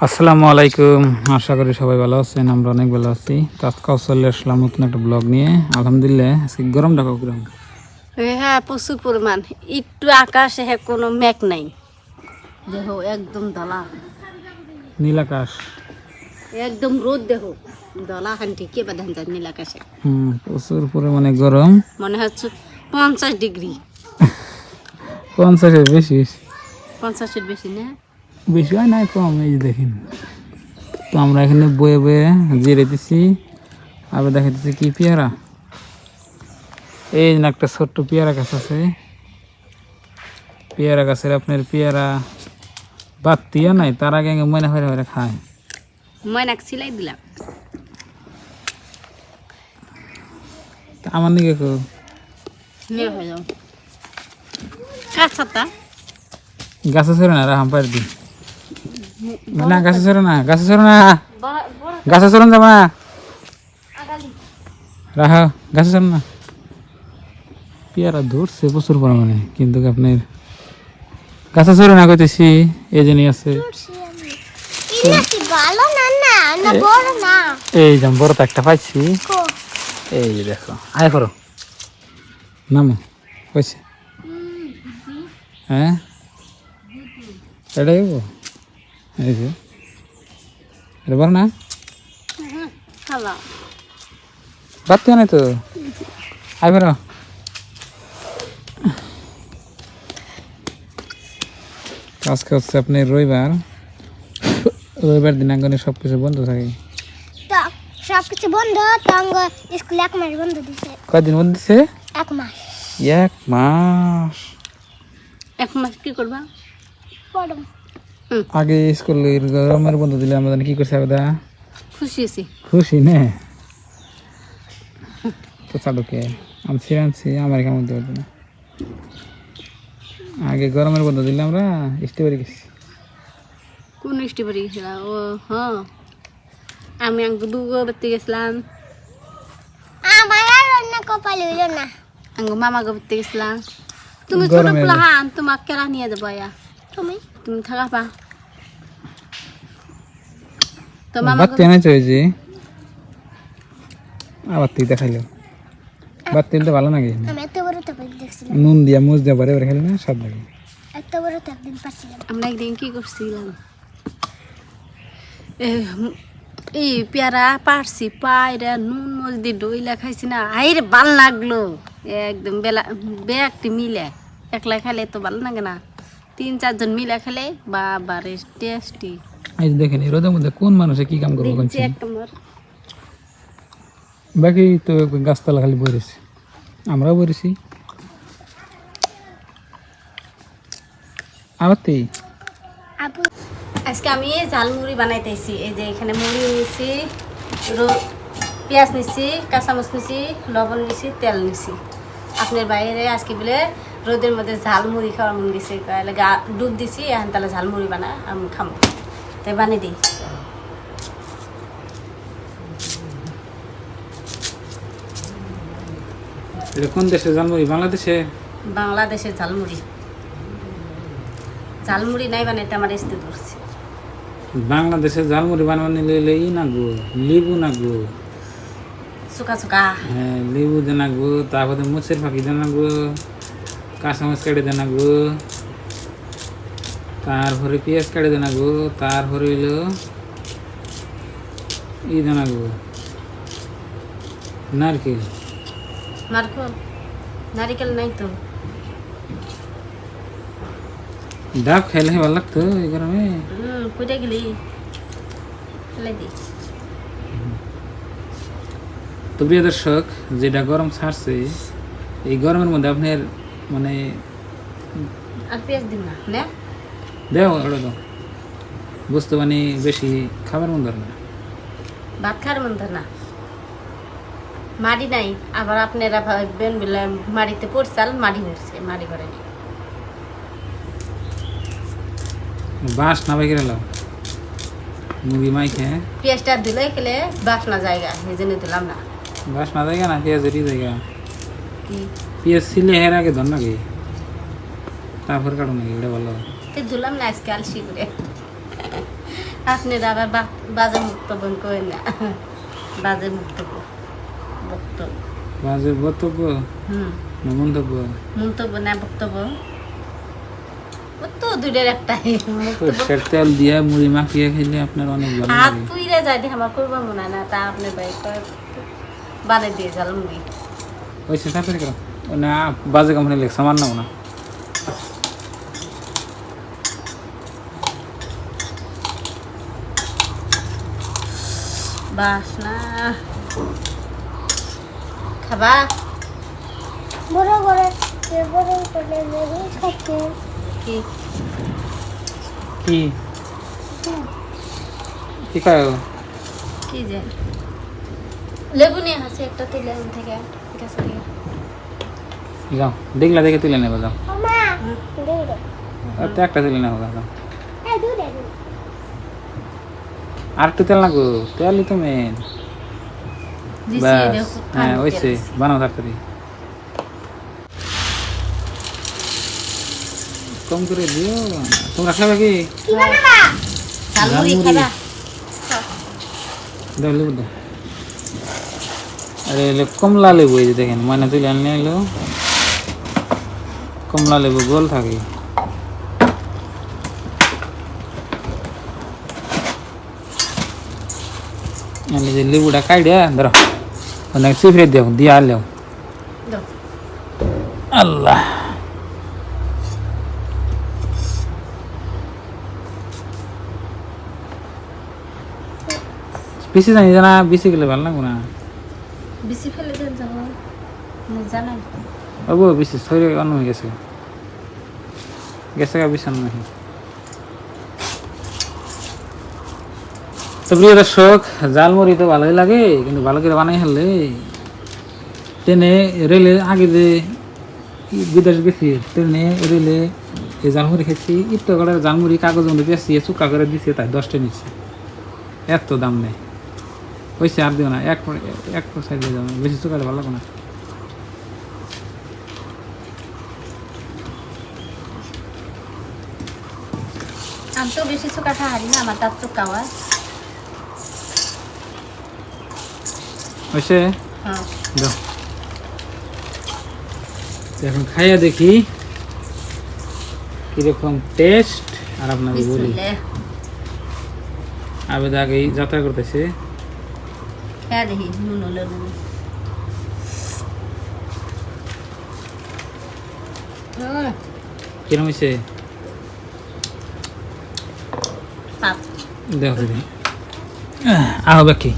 আসসালামু আলাইকুম, আশা করি সবাই ভালো আছেন। আমরা অনেক ভালো আছি। তো আজকেও চলে আসলাম নতুন একটা ব্লগ নিয়ে। আলহামদুলিল্লাহ আজকে গরম ঢাকা গরম। হ্যাঁ, প্রচুর পরিমাণ। একটু আকাশে কোনো মেঘ নাই, দেখো একদম দলা, নীল আকাশ। একদম রোদ, দেখো দলা খান্তি কে বাঁধান যায় নীল আকাশে। প্রচুর পরিমাণে গরম। মনে হচ্ছে 50 ডিগ্রি। 50-এর বেশি। 50-এর বেশি না? বেশি হয় না, কম। এই যে দেখেন, তো আমরা এখানে বয়ে বয়ে জিরেতেছি। আবার দেখাতেছি কি পেয়ারা। এই যে একটা ছোট্ট পেয়ারা গাছ আছে। পেয়ারা গাছের আপনার পেয়ারা বাত্তিয়া নাই, তার আগে ময়না হয়ে হয়ে খায়। ময়নাক সিলাই দিলাম। তা আমার নিকে নিয়ে হয়ে যাও কাছাতা গাছে সরে না, রাহাম পার দি না, গাছে সরে না, গাছে সরে না, গাছে সরন যাবা না, রাহা গাছে সরে না। পেয়ারা ধরছে প্রচুর পরিমাণে, কিন্তু আপনার গাছে সরে না কইতেছি। এই জন্যই আছে। এই যে বড় তো একটা পাইছি। এই যে দেখো, আয় করো নামো কইছে। হ্যাঁ, এটাই এই যে এটা বড় না, বাড়তে নাই তো। আয় করো। আজকে হচ্ছে আপনি রবিবার। রবিবার দিন আঙ্গনে সব কিছু বন্ধ থাকে। সবকিছু বন্ধ, স্কুল 1 মাস বন্ধ দিছে। কয়দিন বন্ধ দিছে? 1 মাস। 1 মাস। 1 মাস কি করবা? পড়ম। আগে স্কুলের গরমের বন্ধ দিলে আমরা কি করছি? আবেদা খুশি আছি। খুশি নে তো চালুকে আমি ছিড়ানছি, আমার কেমন দিতে পারবো না। আগে গরমের বন্ধ দিলে আমরা স্টেবারে গেছি। কোন স্টেবারে গেছিলাম? ও হ্যাঁ, আমি দুগো বাড়তে গেছিলাম। আমার আর অন্য কপাল হইল না। আঙ্গ মামা গো বাড়তে গেছিলাম। তুমি ছোট প্লাহান, তোমাকে কেরা নিয়ে যাবো? তুমি থাকা পা তো মামা বাত্তি আনাই চয়েছি। আবার তুই দেখাইলো বাত্তি তো ভালো লাগে। আমি এত বড় টপিক দেখছিলাম। নুন দিয়া মুজ দিয়া বারে বারে খেলে না, স্বাদ লাগে। এত বড় তো একদিন পাচ্ছিলাম। আমরা একদিন কি করছিলাম, এই পেয়ারা পারছি, পায়রা নুন মজদি ডইলা খাইছি না, আইরে ভাল লাগলো একদম। একটি মিলে একলা খেলে তো ভালো লাগে না, 3-4 জন মিলে খেলে বাবারে টেস্টি। এই দেখেন, এই রোদের মধ্যে কোন মানুষে কি কাম করবো? বাকি তো গাছতলা খালি বইরেছি, আমরাও বইরেছি। আবার তুই আজকে আমি ঝালমুড়ি বানাইতেছি। এই যে এখানে মুড়ি নিছি, পেঁয়াজ নিছি, কাঁচামরিচ নিছি, লবণ নিছি, তেল নিছি। আপনার বাইরে আজকে বলে রোদের মধ্যে ঝালমুড়ি খাওয়ার মন গেছে, দুধ দিছি, এখন তাহলে ঝালমুড়ি বানা আমি খাবো, তাই বানিয়ে দিই। এটা কোন দেশে জানবি? বাংলাদেশে? বাংলাদেশের ঝালমুড়ি। ঝালমুড়ি নাই বানাইতে আমার আসতে ধরছে। বাংলাদেশে ঝালমুড়ি বানানো নিলে ই না গো, লেবু না গো, চুকা চুকা। হ্যাঁ, লেবু দেনা গো, তারপরে মুচের ফাঁকি দেনা গো, কাঁচামরিচ কেটে দেনা গো, তারপরে পেঁয়াজ কেটে দেনা গো, তারপরে হইলো ই দেনা গো, নারকেল। নারিকেল নাই তো। ডাব খাইলে ভালো লাগতো এই গরমে। কোথায় গেলি? ফেলে দি। তো প্রিয় দর্শক, যেটা গরম ছাড়ছে, এই গরমের মধ্যে আপনার মানে আর পেঁয়াজ দিন না না দেও ওটা তো বুঝতে মানে বেশি খাবার মন না, ভাত খাওয়ার মন ধর না। মাড়ি নাই, আবার আপনারা ভাববেন বলে মাড়িতে পড়ছাল, মাড়ি হচ্ছে, মাড়ি করে নি। বাঁশ না বাইকে এলাম মুরগি মাই খেয়ে পেঁয়াজটা দিলে খেলে বাসনা জায়গা, এই জন্য দিলাম না। বাঁশ না জায়গা না, পেঁয়াজেরই জায়গা। কি পেঁয়াজ ছিলে হের আগে ধর নাকি, তারপর কাটো নাকি, এটা ভালো। ধুলাম না আজকে আলসি করে। আপনার আবার বাজে বক্তব্য করেন না বাজে বক্তব্য বক্তব্য বাজে বক্তব্য না মন্তব্য? মন্তব্য না বক্তব্য ও তো দুইটার একটাই সরষের তেল দিয়ে মুড়ি মাখিয়ে খেলে আপনার অনেক ভালো হাত লাগে। পুইরে যায় দেখে আমার করবো মনে হয় না তা আপনার ভাই বানিয়ে দিয়ে ঝাল মুড়ি ওই সে তাড়াতাড়ি করো। ও না বাজে কামড়ে লেগছে আমার নাও না। বাস না খাবা বড় করে বড় করে লেবু খাচ্ছে কি কি কি খায়? কি যে লেবু নিয়ে আছে একটা তুলে আন থেকে গাছে দিয়ে যাও দেখলা দেখে তুলে নেবো যাও। মা দে দে আর তো একটা তুলে নেবো যাও। এই দে দে আর একটু তেল লাগো, তেলই তো মেন। দিছি ব্যাস দেখো হ্যাঁ ওইসে বানাও তাড়াতাড়ি। কম করে দিও। তোমরা খাবে কি? কি বানাবা ঝাল মুড়ি ঝালমুড়ি। খাবা দাও লেবু দাও। আরে এলো কমলা লেবু, এই যে দেখেন ময়না তুলে আনলে এলো কমলা লেবু, গোল থাকে। এই যে লেবুটা কাইডা ধরো, অনেক চিফরে দেও দিয়ে আনলেও দাও আল্লাহ। বেশি জানি না, বেশি গেলে ভালো লাগবো না। বেশি ফেলে দেন যাবো জানাই বাবু বেশি শরীরে অন্য হয়ে গেছে, গেছে গা বিছান নাকি। তো প্রিয় দর্শক, জালমুড়ি তো ভালোই লাগে, কিন্তু ভালো করে বানাই ফেললে ট্রেনে রেলে আগে যে বিদেশ গেছি, ট্রেনে রেলে এই জালমুড়ি খেয়েছি, একটু করে জালমুড়ি কাগজ মধ্যে পেঁচিয়ে চুকা করে দিচ্ছে, তাই 10টা নিচ্ছে, এত দাম নেই। হয়েছে আর দিও না, এক সাইড দিয়ে যাবো, বেশি চুকালে ভালো লাগবে না। আমি তো বেশি চোখা খাহারি না, আমার তার চোখ খাওয়া হয়েছে হ্যাঁ দাও। এখন খাইয়া দেখি কিরকম টেস্ট, আর আপনাকে বলি। বিসমিল্লাহ আবেদ আগেই যাত্রা করতেছে। হ্যাঁ দেখি নুন হলো নুন কিরম হয়েছে পাপ দেখো দিদি। আহ বাকি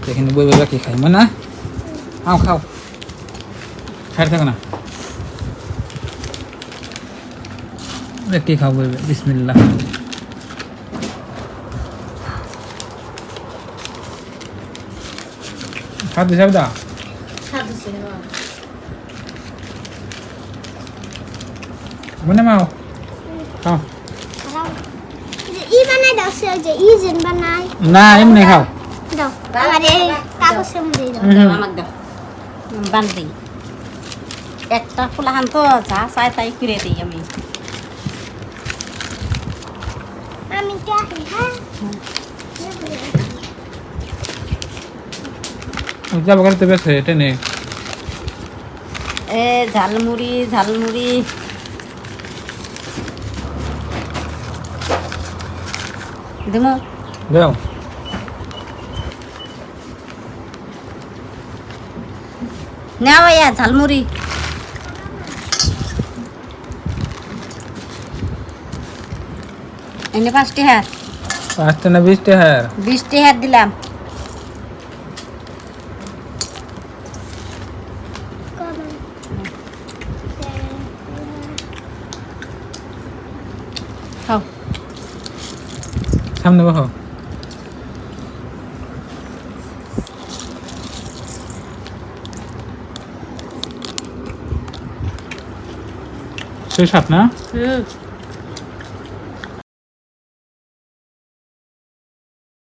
এখানে বই বাকি খাই না, আও খাও, খাই থাকো না, কি খাও বলবে। বিসমিল্লাহ। খাদ্য সাবদা সাধু ছিল মনে মাও খাও। ই বানাই দাও সে যে ই জিন বানাই না এমনি খাও। দাও আমার এই কাগজের মধ্যে দাও আমাকে দাও বান্ধি একটা ফুলাহান তো যা চাই তাই ফিরে দিই আমি আমি কি হ্যাঁ যাবো করতে বেছে টেনে। এ ঝালমুড়ি ঝালমুড়ি দেমো দাও না ভাইয়া ঝালমুড়ি এনে 5টি হাত 5টা না 20টা? হ্যাঁ 20টি হাত দিলাম খাও সামনে বসো। সেই সাত না? হুম